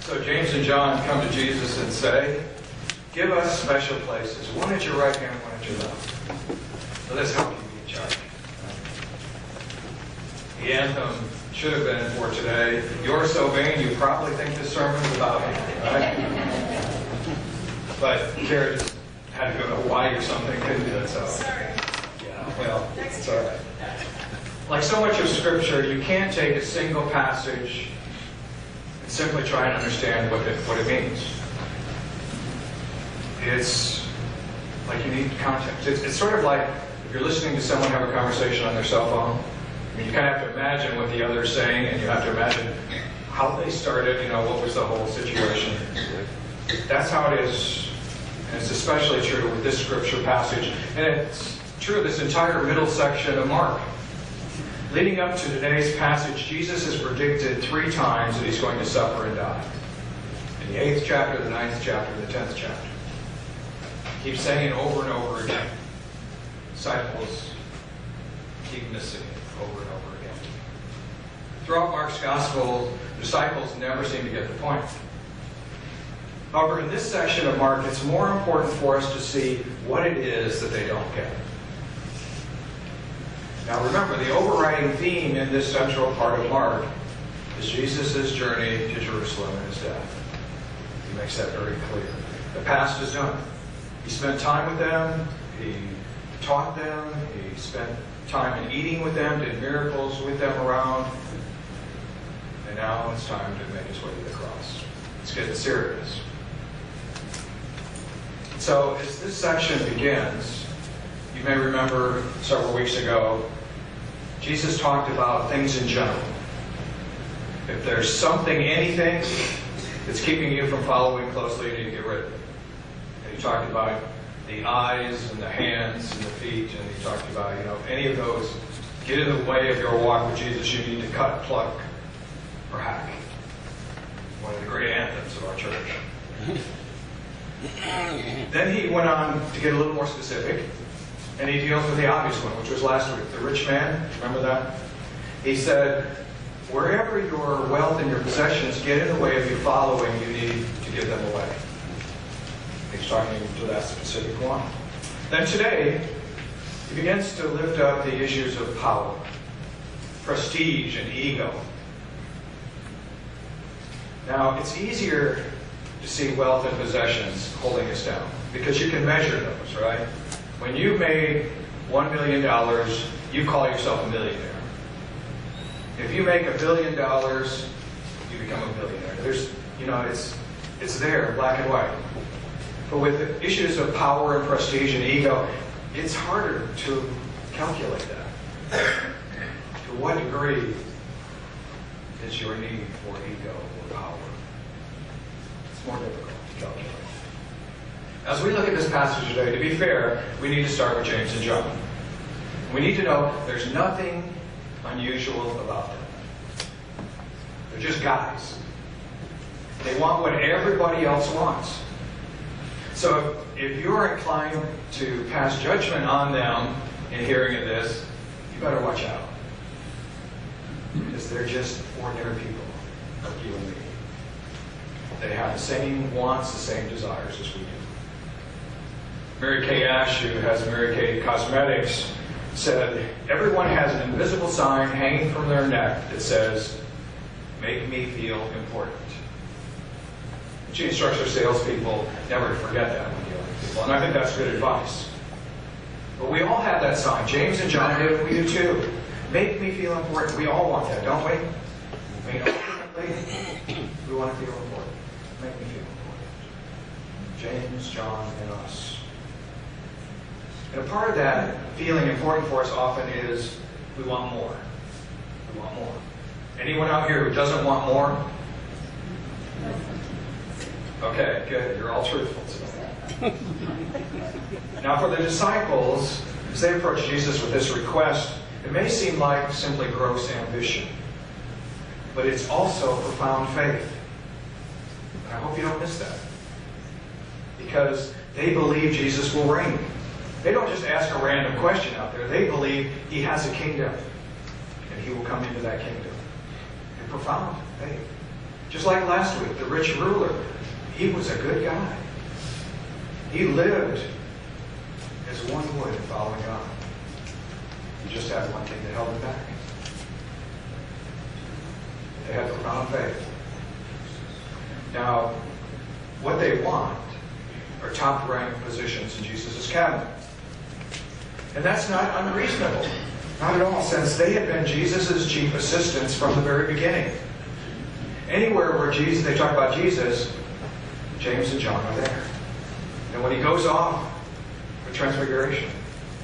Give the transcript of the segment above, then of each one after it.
So James and John come to Jesus and say, give us special places, one at your right hand, one at your left. So let's help you be in charge. The anthem should have been for today, you're so vain you probably think this sermon's about me, right? But Jared just had to go to Hawaii or something, couldn't do it, so. Sorry. Yeah, well, it's all right. Like so much of Scripture, you can't take a single passage and simply try and understand what it means. It's like you need context. It's sort of like if you're listening to someone have a conversation on their cell phone. I mean, you kind of have to imagine what the other is saying, and you have to imagine how they started, what was the whole situation. That's how it is. And it's especially true with this Scripture passage. And it's true of this entire middle section of Mark. Leading up to today's passage, Jesus has predicted 3 times that he's going to suffer and die. In the 8th chapter, the 9th chapter, and the 10th chapter. He keeps saying it over and over again. Disciples keep missing it over and over again. Throughout Mark's Gospel, the disciples never seem to get the point. However, in this section of Mark, it's more important for us to see what it is that they don't get. Now remember, the overriding theme in this central part of Mark is Jesus' journey to Jerusalem and his death. He makes that very clear. The past is done. He spent time with them. He taught them. He spent time in eating with them, did miracles with them around. And now it's time to make his way to the cross. It's getting serious. So as this section begins, you may remember several weeks ago, Jesus talked about things in general. If there's something, anything, that's keeping you from following closely, you need to get rid of it. And he talked about the eyes and the hands and the feet, and he talked about, if any of those get in the way of your walk with Jesus, you need to cut, pluck, or hack. One of the great anthems of our church. Then he went on to get a little more specific. And he deals with the obvious one, which was last week. The rich man, remember that? He said, wherever your wealth and your possessions get in the way of you following, you need to give them away. He's talking to that specific one. Then today, he begins to lift up the issues of power, prestige, and ego. Now, it's easier to see wealth and possessions holding us down, because you can measure those, right? When you made $1 million, you call yourself a millionaire. If you make $1 billion, you become a billionaire. There's, it's there, black and white. But with the issues of power and prestige and ego, it's harder to calculate that. To what degree is your need for ego or power? It's more difficult to calculate. As we look at this passage today, to be fair, we need to start with James and John. We need to know there's nothing unusual about them. They're just guys. They want what everybody else wants. So if you're inclined to pass judgment on them in hearing of this, you better watch out. Because they're just ordinary people like you and me. They have the same wants, the same desires as we do. Mary Kay Ash, who has Mary Kay Cosmetics, said, everyone has an invisible sign hanging from their neck that says, make me feel important. She instructs her salespeople never to forget that when dealing with people, and I think that's good advice. But we all have that sign. James and John did it, we do too. Make me feel important. We all want that, don't we? I mean, ultimately, we want to feel important. Make me feel important. James, John, and us. And a part of that feeling important for us often is we want more. We want more. Anyone out here who doesn't want more? Okay, good. You're all truthful today. Now for the disciples, as they approach Jesus with this request, it may seem like simply gross ambition. But it's also profound faith. And I hope you don't miss that. Because they believe Jesus will reign. They don't just ask a random question out there. They believe he has a kingdom. And he will come into that kingdom. And profound faith. Just like last week, the rich ruler, he was a good guy. He lived as one would following God. He just had one thing that held him back. They had profound faith. Now, what they want are top-ranked positions in Jesus' cabinet. And that's not unreasonable. Not at all, since they had been Jesus' chief assistants from the very beginning. Anywhere where they talk about Jesus, James and John are there. And when he goes off for Transfiguration,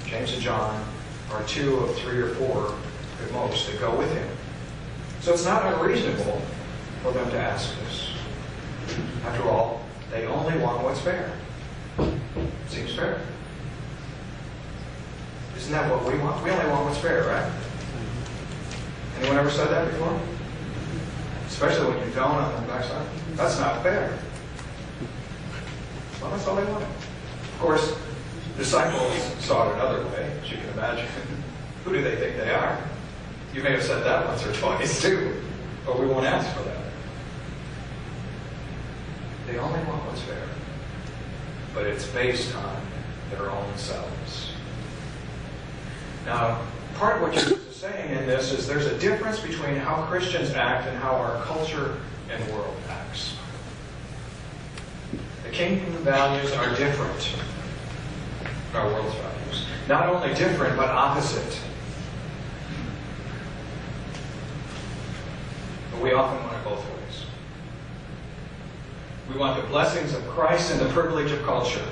James and John are 2 of 3 or 4 at most that go with him. So it's not unreasonable for them to ask this. After all, they only want what's fair. Seems fair. Isn't that what we want? We only want what's fair, right? Anyone ever said that before? Especially when you're down on the backside. That's not fair. Well, that's all they wanted. Of course, disciples saw it another way, as you can imagine. Who do they think they are? You may have said that once or twice too, but we won't ask for that. They only want what's fair, but it's based on their own selves. Now, part of what Jesus is saying in this is there's a difference between how Christians act and how our culture and world acts. The kingdom values are different from our world's values. Not only different, but opposite. But we often want it both ways. We want the blessings of Christ and the privilege of culture.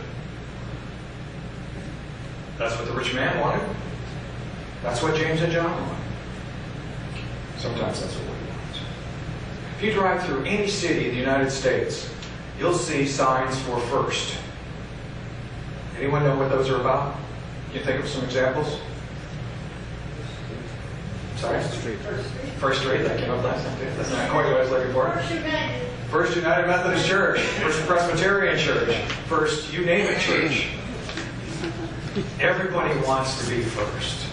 That's what the rich man wanted. That's what James and John want. Sometimes that's what we want. If you drive through any city in the United States, you'll see signs for First. Anyone know what those are about? Can you think of some examples? Sorry? First Street, that came up last time too. That's not quite what I was looking for. First United Methodist Church. First Presbyterian Church. First you name it church. Everybody wants to be first.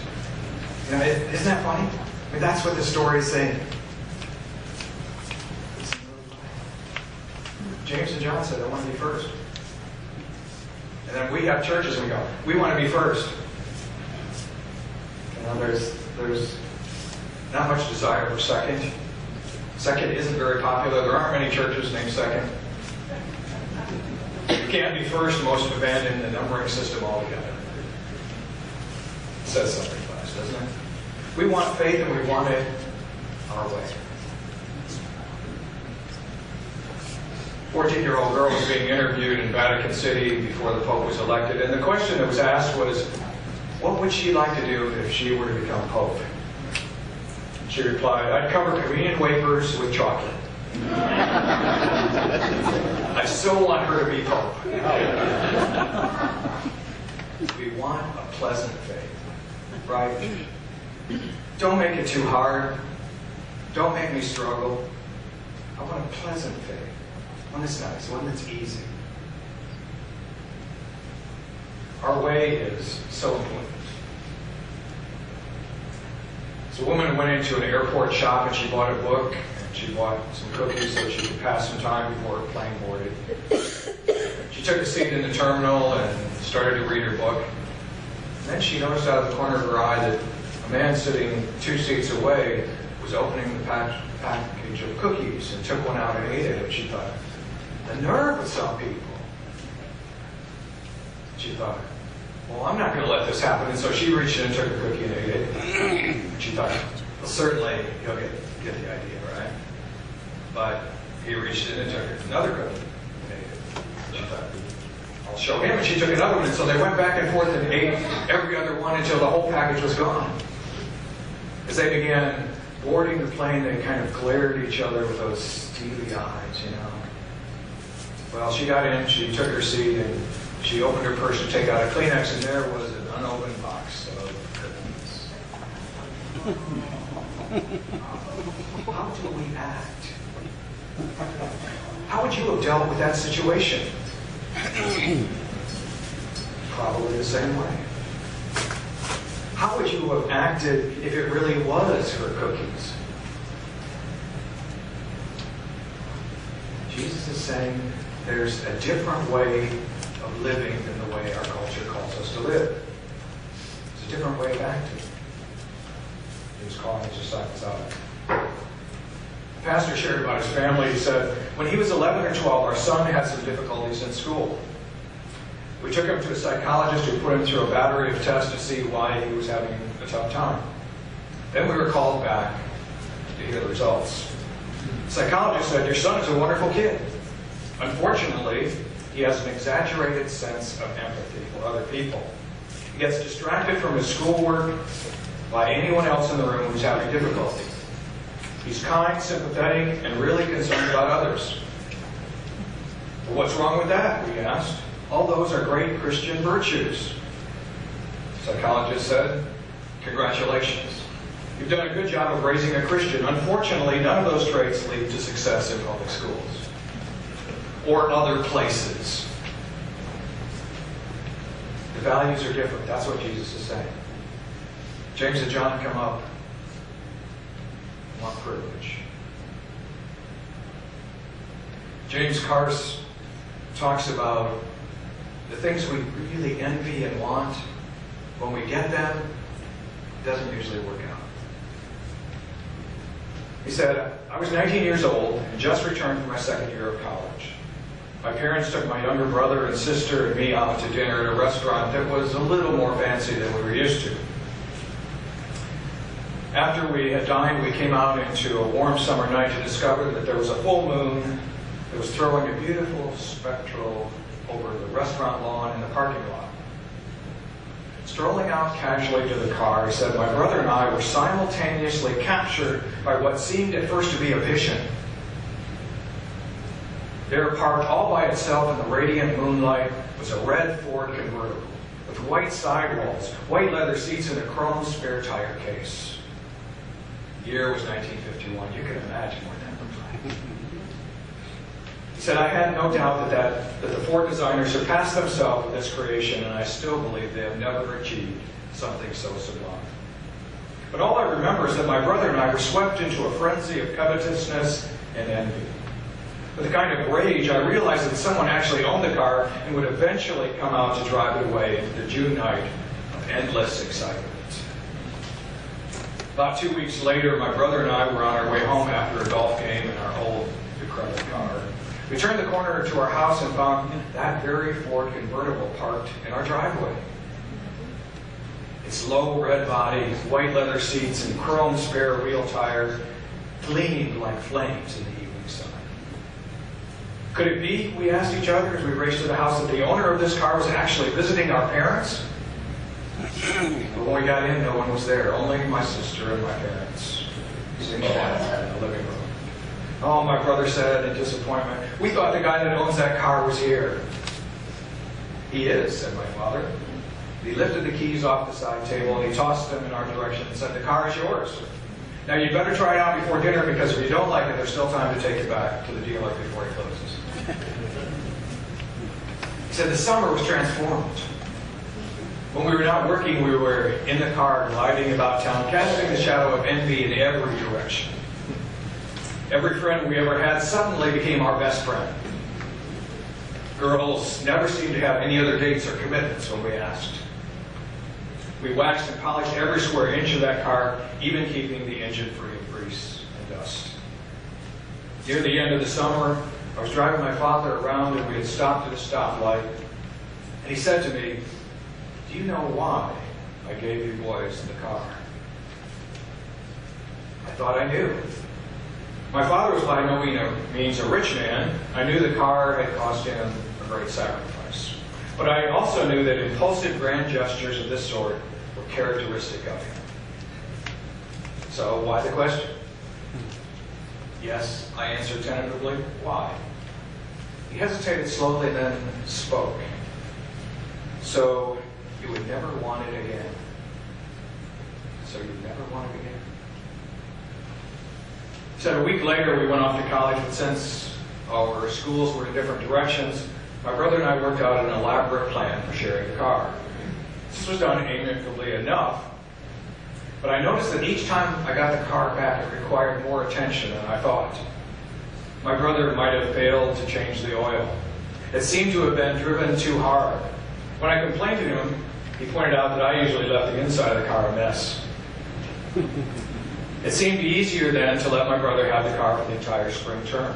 You know, isn't that funny? I mean, that's what the story is saying. James and John said, I want to be first. And then we have churches and we go, we want to be first. You know, there's not much desire for second. Second isn't very popular. There aren't many churches named Second. You can't be first, most have abandoned the numbering system altogether. It says something to us, doesn't it? We want faith and we want it our way. 14-year-old girl was being interviewed in Vatican City before the Pope was elected, and the question that was asked was, what would she like to do if she were to become Pope? She replied, I'd cover communion wafers with chocolate. I still want her to be Pope. We want a pleasant faith, right? Don't make it too hard. Don't make me struggle. I want a pleasant faith. One that's nice, one that's easy. Our way is so important. So a woman went into an airport shop and she bought a book and she bought some cookies so she could pass some time before her plane boarded. She took a seat in the terminal and started to read her book. And then she noticed out of the corner of her eye that a man sitting 2 seats away was opening the package of cookies and took one out and ate it. And she thought, the nerve of some people. She thought, well, I'm not going to let this happen. And so she reached in and took a cookie and ate it. And she thought, well, certainly he'll get the idea, right? But he reached in and took another cookie and ate it. She thought, I'll show him. And she took another one. And so they went back and forth and ate every other one until the whole package was gone. As they began boarding the plane, they kind of glared at each other with those steely eyes, you know. Well, she got in, she took her seat, and she opened her purse to take out a Kleenex, and there was an unopened box of cookies. How do we act? How would you have dealt with that situation? Probably the same way. How would you have acted if it really was her cookies? Jesus is saying there's a different way of living than the way our culture calls us to live. There's a different way back to it. He was calling his disciples out. The pastor shared about his family. He said, when he was 11 or 12, our son had some difficulties in school. We took him to a psychologist who put him through a battery of tests to see why he was having a tough time. Then we were called back to hear the results. The psychologist said, your son is a wonderful kid. Unfortunately, he has an exaggerated sense of empathy for other people. He gets distracted from his schoolwork by anyone else in the room who's having difficulty. He's kind, sympathetic, and really concerned about others. Well, what's wrong with that? We asked. All those are great Christian virtues. The psychologist said, congratulations. You've done a good job of raising a Christian. Unfortunately, none of those traits lead to success in public schools or other places. The values are different. That's what Jesus is saying. James and John come up. Want privilege. James Carse talks about the things we really envy and want. When we get them, it doesn't usually work out. He said, I was 19 years old and just returned from my second year of college. My parents took my younger brother and sister and me out to dinner at a restaurant that was a little more fancy than we were used to. After we had dined, we came out into a warm summer night to discover that there was a full moon that was throwing a beautiful spectral over the restaurant lawn and the parking lot. Strolling out casually to the car, he said, my brother and I were simultaneously captured by what seemed at first to be a vision. There, parked all by itself in the radiant moonlight, was a red Ford convertible with white sidewalls, white leather seats, and a chrome spare tire case. The year was 1951. You can imagine what that looked like. He said, I had no doubt that the Ford designer surpassed themselves with this creation, and I still believe they have never achieved something so sublime. But all I remember is that my brother and I were swept into a frenzy of covetousness and envy. With a kind of rage, I realized that someone actually owned the car and would eventually come out to drive it away into the June night of endless excitement. About 2 weeks later, my brother and I were on our way home after a golf game in our old, decrepit car. We turned the corner to our house and found that very Ford convertible parked in our driveway. Its low red body, white leather seats, and chrome spare wheel tire gleamed like flames in the evening sun. Could it be, we asked each other as we raced to the house, that the owner of this car was actually visiting our parents? But when we got in, no one was there. Only my sister and my parents sitting down in the living room. Oh, my brother said in disappointment, we thought the guy that owns that car was here. He is, said my father. He lifted the keys off the side table and he tossed them in our direction and said, the car is yours. Now you'd better try it out before dinner, because if you don't like it, there's still time to take it back to the dealer before he closes. He said the summer was transformed. When we were not working, we were in the car gliding about town, casting the shadow of envy in every direction. Every friend we ever had suddenly became our best friend. Girls never seemed to have any other dates or commitments when we asked. We waxed and polished every square inch of that car, even keeping the engine free of grease and dust. Near the end of the summer, I was driving my father around and we had stopped at a stoplight. And he said to me, do you know why I gave you boys the car? I thought I knew. My father was by no means a rich man. I knew the car had cost him a great sacrifice. But I also knew that impulsive grand gestures of this sort were characteristic of him. So why the question? Yes, I answered tentatively. Why? He hesitated slowly, then spoke. So you would never want it again. So you'd never want it again. He said a week later we went off to college, but since our schools were in different directions, my brother and I worked out an elaborate plan for sharing the car. This was done amicably enough, but I noticed that each time I got the car back, it required more attention than I thought. My brother might have failed to change the oil. It seemed to have been driven too hard. When I complained to him, he pointed out that I usually left the inside of the car a mess. It seemed easier then to let my brother have the car for the entire spring term.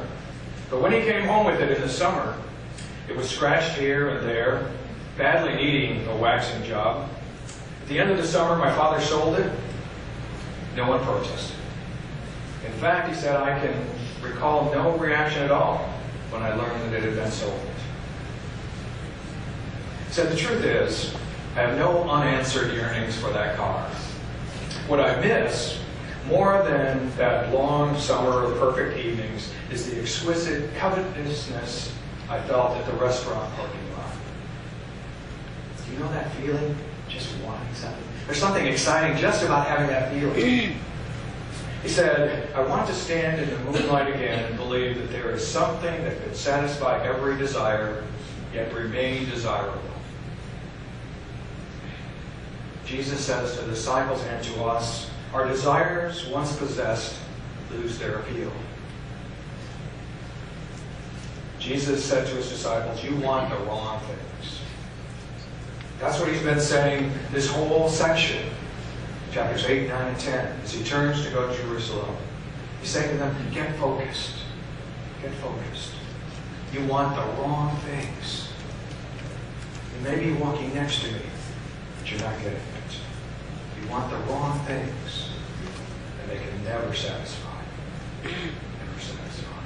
But when he came home with it in the summer, it was scratched here and there, badly needing a waxing job. At the end of the summer, my father sold it. No one protested. In fact, he said, I can recall no reaction at all when I learned that it had been sold. He said, the truth is, I have no unanswered yearnings for that car. What I miss, more than that long summer of perfect evenings, is the exquisite covetousness I felt at the restaurant parking lot. Do you know that feeling? Just wanting something. There's something exciting just about having that feeling. He said, I want to stand in the moonlight again and believe that there is something that could satisfy every desire, yet remain desirable. Jesus says to the disciples and to us, our desires, once possessed, lose their appeal. Jesus said to his disciples, you want the wrong things. That's what he's been saying this whole section, chapters 8, 9, and 10, as he turns to go to Jerusalem. He's saying to them, get focused. Get focused. You want the wrong things. You may be walking next to me, but you're not getting it. You want the wrong things, and they can never satisfy. Never satisfy.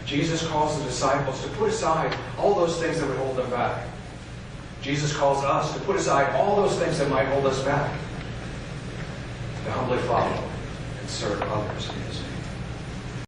Jesus calls the disciples to put aside all those things that would hold them back. Jesus calls us to put aside all those things that might hold us back, to humbly follow and serve others in his